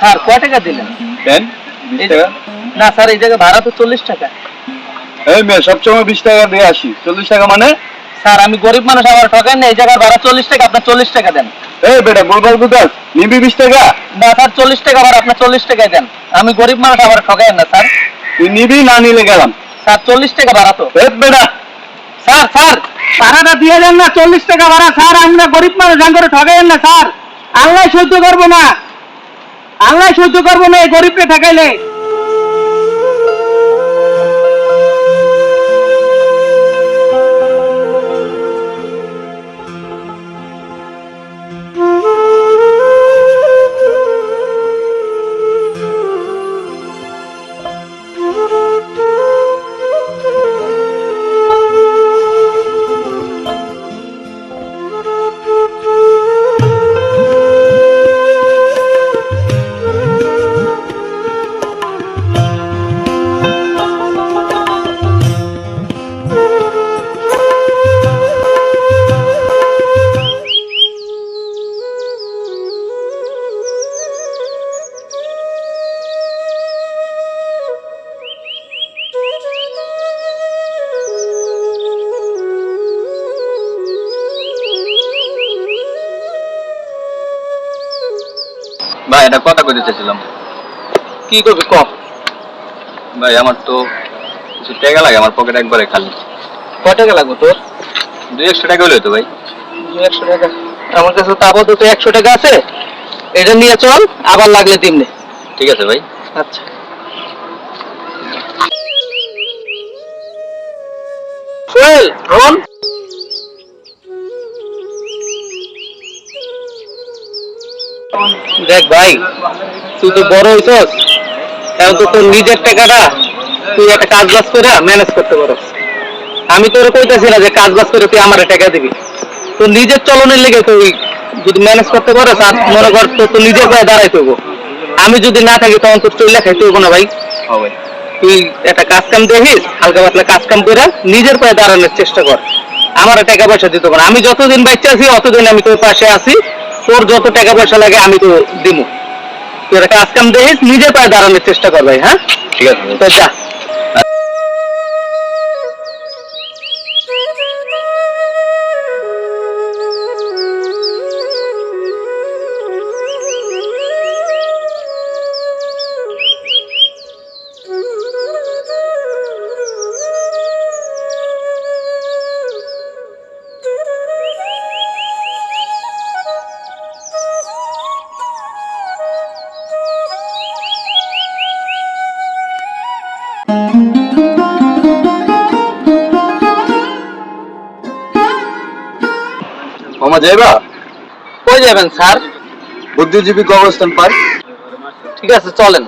Sir কয় টাকা দিলেন? দেন 20 টাকা। না স্যার, এই জায়গায় ভাড়া তো 40 টাকা। এই মেয়ে সবসময় 20 টাকা দিয়ে আসি, 40 টাকা মানে? স্যার আমি গরিব মানুষ, আমার ঠকেন না, এই জায়গার ভাড়া 40 টাকা, আপনার 40 টাকা দেন। এই বেটা গোলবাল বুদাস, নিবি 20 টাকা? না স্যার, 40 টাকা ভাড়া, আপনার 40 টাকাই দেন। আমি গরিব মানুষ, আমার ঠকেন না স্যার। তুই নিবি না নিলে গেলাম। স্যার 40 টাকা ভাড়া তো। এই বেটা স্যার স্যার ভাড়াটা দিয়ে দেন না, 40 টাকা ভাড়া স্যার। আমরা গরিব মানুষ, করে ঠকাইেন না স্যার। আল্লাহ সহ্য করবো না, আল্লাহ সহ্য করবো না এই গরিবকে ঠকাইলে। ভাই এটা কথা কইতে চাইছিলাম। কি করবি কম? ভাই আমার তো কিছু টাকা লাগে, আমার পকেট একবারে খালি। কয় টাকা লাগবে তোর? 200 টাকা হলো তো ভাই। 100 টাকা? আমার কাছে তো আপাতত 100 টাকা আছে, এটা নিয়ে চল, আবার লাগলে দিমনে। ঠিক আছে ভাই। আচ্ছা। সোহেল, রোহন, দেখ ভাই, তুই তো বড় হইছস, এখন তো তোর নিজের টাকাটা তুই একটা কাজ বাজ করে ম্যানেজ করতে পারস। আমি তোর কইতেছি না যে কাজ বাজ করে তুই আমার টাকা দিবি, তোর নিজের চলনের লেগে তুই যদি ম্যানেজ করতে পারস, আর মনে কর তোর নিজের পায়ে দাঁড়াইতে হবো। আমি যদি না থাকি তখন তোর চলে খাইতে হবো না ভাই। ভাই তুই একটা কাজ কাম দেখিস, হালকা পাতলা কাজ কাম করে নিজের পায়ে দাঁড়ানোর চেষ্টা কর। আমার টাকা পয়সা দিতে পারো, আমি যতদিন বাচ্চা আছি অতদিন আমি তোর পাশে আছি, তোর যত টাকা পয়সা লাগে আমি তো দিমু। তুই একটা কাজ কাম দেখিস, নিজের পায়ে দাঁড়ানোর চেষ্টা কর ভাই। হ্যাঁ ঠিক আছে তো যা। মামা যাইবা? কই যাবেন স্যার? বুদ্ধিজীবী কবরস্থান পার্ক। ঠিক আছে চলেন।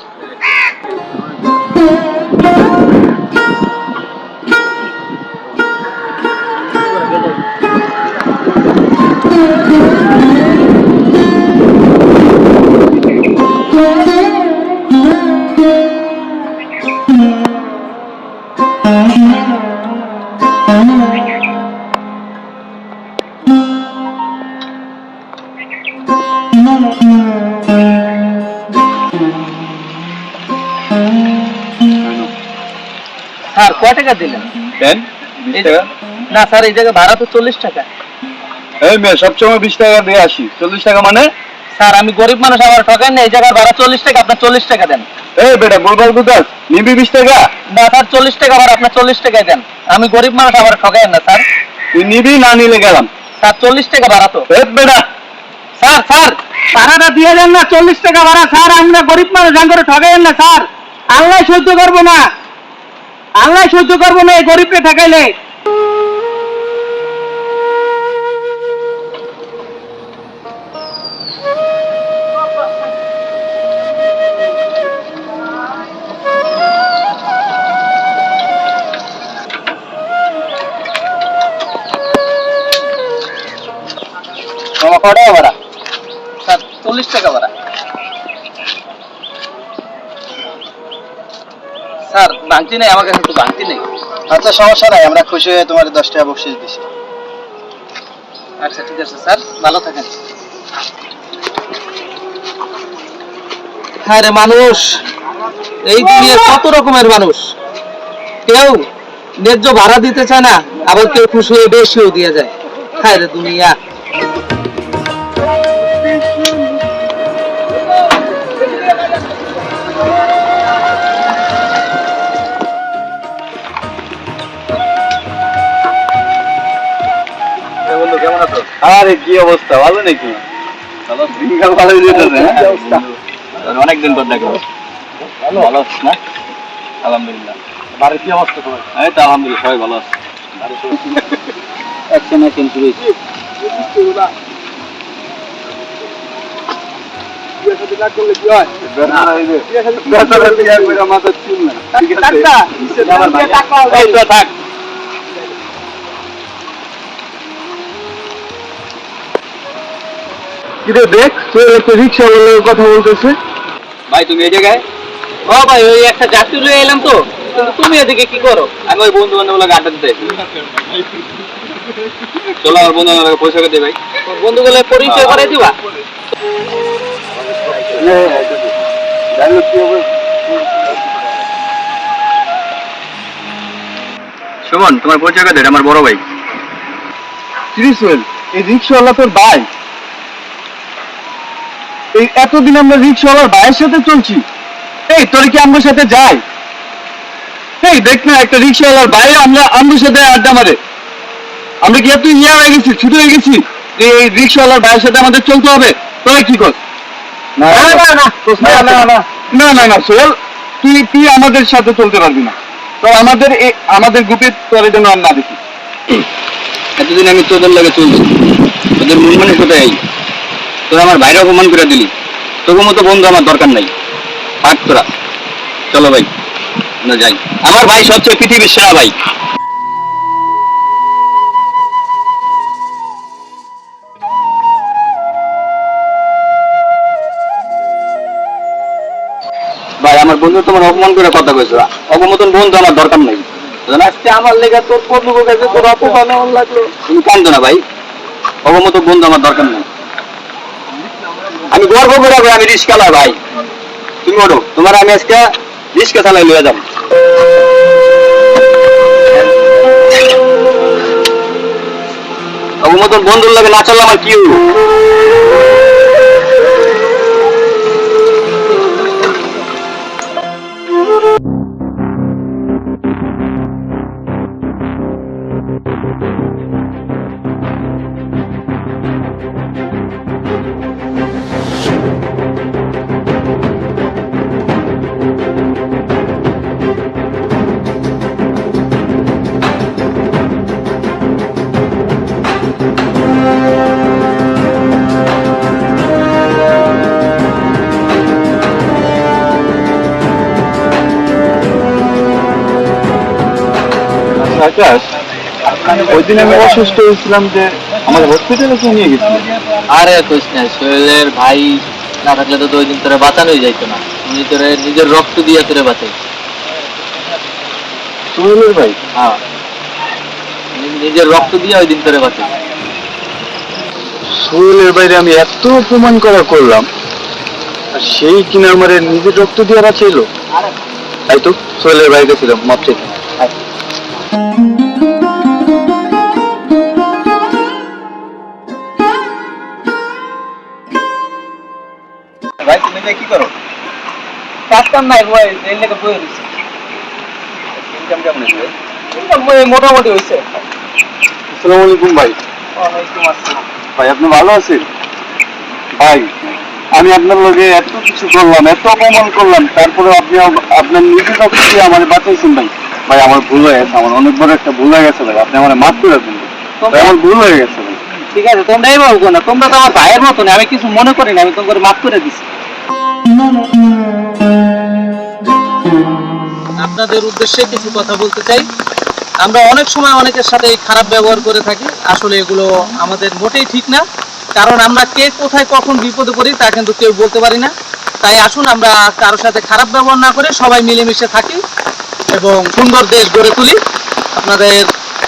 স্যার কয় টাকা দিলেন? দেন 20 টাকা। না স্যার, এই জায়গায় ভাড়া তো 40 টাকা। এই মেয়ে সবসময় 20 টাকা দিয়ে আসি, 40 টাকা মানে? স্যার আমি গরিব মানুষ, আমার ঠকেন না, এই জায়গার ভাড়া 40 টাকা, আপনার 40 টাকা দেন। এই বেটা গোলবাল বুদাস, নিবি 20 টাকা? না স্যার, 40 টাকা ভাড়া, আপনার 40 টাকাই দেন। আমি গরিব মানুষ, আমার ঠকেন না স্যার। তুই নিবি না নিলে গেলাম। স্যার 40 টাকা ভাড়া তো। এই বেটা স্যার স্যার ভাড়াটা দিয়ে দেন না, 40 টাকা ভাড়া স্যার। আমরা গরিব মানুষ, করে ঠকাইেন না স্যার। আল্লাহ সহ্য করবো না, আল্লাহ সহ্য করবো না এই গরিবকে ঠকাইলে। কত টাকা ভাড়া? স্যার 40 টাকা ভাড়া। স্যার ভাঙতি নেই আমার কাছে, তো ভাঙতি নেই। আচ্ছা সমস্যা নাই, আমরা খুশি হয়ে তোমার 10 টাকা বকশিশ দিছি। আচ্ছা ঠিক আছে স্যার, ভালো থাকেন। হ্যাঁ রে, মানুষ এই দুনিয়ার কত রকমের মানুষ। কেউ ন্যায্য ভাড়া দিতে চায় না, আবার কেউ খুশি হয়ে বেশিও দিয়ে যায়। হ্যাঁ রে দুনিয়া। বন্ধু কেমন আছো? আরে কি অবস্থা, ভালো নাকি? ভালো, দিনকাল ভালোই যেতেছে। অনেকদিন পর দেখো। ভালো আছিস না? আলহামদুলিল্লাহ। বাড়ির কি অবস্থা তোমার? এই তো আলহামদুলিল্লাহ, সবাই ভালো আছে। একশনে কিন্তু রয়েছে। দেখ তুই একটা রিক্সা কথা বলতেছে। ভাই তুমি এই জায়গায়? ও ভাই, ওই একটা যাত্রী লয়ে এলাম তো, কিন্তু তুমি এদিকে কি করো? আমি ওই বন্ধু বান্ধব আড্ডা দিতে। চলো আমার বন্ধু বান্ধব পয়সা করে ভাই। বন্ধুগুলো পরিচয় করে দিবা? সুমন, তোমার পরিচয় করে দেয়, আমার বড় ভাই। এই রিক্সাওয়ালা তোর ভাই? এই এতদিন আমরা রিক্সাওয়ালার ভাইয়ের সাথে চলছি, এই তোর কি আমার সাথে যাই? এই দেখ না, একটা রিক্সাওয়ালার ভাই আমার সাথে আড্ডা মারে। আমরা কি এত ইয়া হয়ে গেছি, ছোট হয়ে গেছি যে এই রিক্সাওয়ালার ভাইয়ের সাথে আমাদের চলতে হবে? তোরা কি কর? না সোহেল, তুই আমাদের সাথে চলতে পারবি না। তো আমাদের গ্রুপে তোর জন্য আর না দেখি। এতদিন আমি তোদের লাগে চলছি, তোদের মন মানে কোথায়? তোরা আমার ভাইরা অপমান করে দিলি, তোর মতো বন্ধু আমার দরকার নাই। থাক তোরা, চলো ভাই না যাই। আমার ভাই সবচেয়ে পৃথিবীর সেরা ভাই। ভাই আমার বন্ধু তোমার অপমান করে কথা কইছো, অপমতন বন্ধু আমার দরকার নাই। আজকে আমার লেগে তোর বন্ধু কাছে তোর অপমান লাগলো। তুমি কান্দো না ভাই, অপমত বন্ধু আমার দরকার নাই। আমি গর্ব করে আমি রিস্কা চালাই ভাই। তুমি ওঠো, তোমার আমি আজকে রিস্কা চালাই লয়ে যাব। অপমতন বন্ধুর লাগে না চললে আমার কি হইব? আকাশ, ওই দিন আমি অসুস্থ হয়েছিলাম যে আমার হসপিটালে কে নিয়ে গেছিল? আরে কইস না, সোহেলের ভাই না থাকলে তো ওই দিন তোরে বাঁচানোই যাইতো না। উনি তোরে নিজের রক্ত দিয়ে তোরে বাঁচাই। সোহেলের ভাই? হ্যাঁ, নিজের রক্ত দিয়ে ওই দিন তোরে বাঁচাই। সোহেলের বাইরে আমি এত অপমান করলাম, আর সেই কিনা আমার নিজের রক্ত দিয়ে বাঁচাইলো। তাই তো সোহেলের বাইরে ছিলাম, মাপ চাইতাম। ভাই তুমি যে কি করো? কাজ কাম নাই ভাই, এই লেগে বই রইছি। ইনকাম কেমন হয়েছে? ইনকাম মোটামুটি হইছে। আসসালামু আলাইকুম ভাই। ওয়ালাইকুম আসসালাম। ভাই আপনি ভালো আছেন? ভাই আমি আপনার লগে এত কিছু করলাম, এত অপমান করলাম, তারপরে আপনি আপনার নিজের কাছ থেকে আমার বাঁচাইছেন ভাই। ভাই আমার ভুল হয়ে গেছে, আমার অনেক বড় একটা ভুল হয়ে গেছে ভাই, আপনি আমার মাফ করে দেন ভাই, আমার ভুল হয়ে গেছে ভাই। ঠিক আছে, তোমরাই বলবো না, তোমরা তো আমার ভাইয়ের মতন, আমি কিছু মনে করি না, আমি তোমাকে মাফ করে দিছি। আপনাদের উদ্দেশ্যে কিছু কথা বলতে চাই। আমরা অনেক সময় অনেকের সাথে খারাপ ব্যবহার করে থাকি, আসলে এগুলো আমাদের মোটেই ঠিক না। কারণ আমরা কে কোথায় কখন বিপদে পড়ি তা কিন্তু কেউ বলতে পারি না। তাই আসুন আমরা কারোর সাথে খারাপ ব্যবহার না করে সবাই মিলেমিশে থাকি এবং সুন্দর দেশ গড়ে তুলি। আপনাদের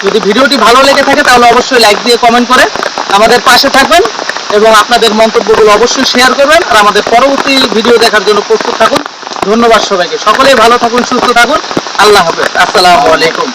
যদি ভিডিওটি ভালো লেগে থাকে তাহলে অবশ্যই লাইক দিয়ে কমেন্ট করে আমাদের পাশে থাকবেন। এবং আপনাদের মন্তব্যগুলো অবশ্যই শেয়ার করবেন আর আমাদের পরবর্তী ভিডিও দেখার জন্য প্রস্তুত থাকুন। ধন্যবাদ সবাইকে, সকলেই ভালো থাকুন, সুস্থ থাকুন। আল্লাহ হাফেজ, আসসালামু আলাইকুম।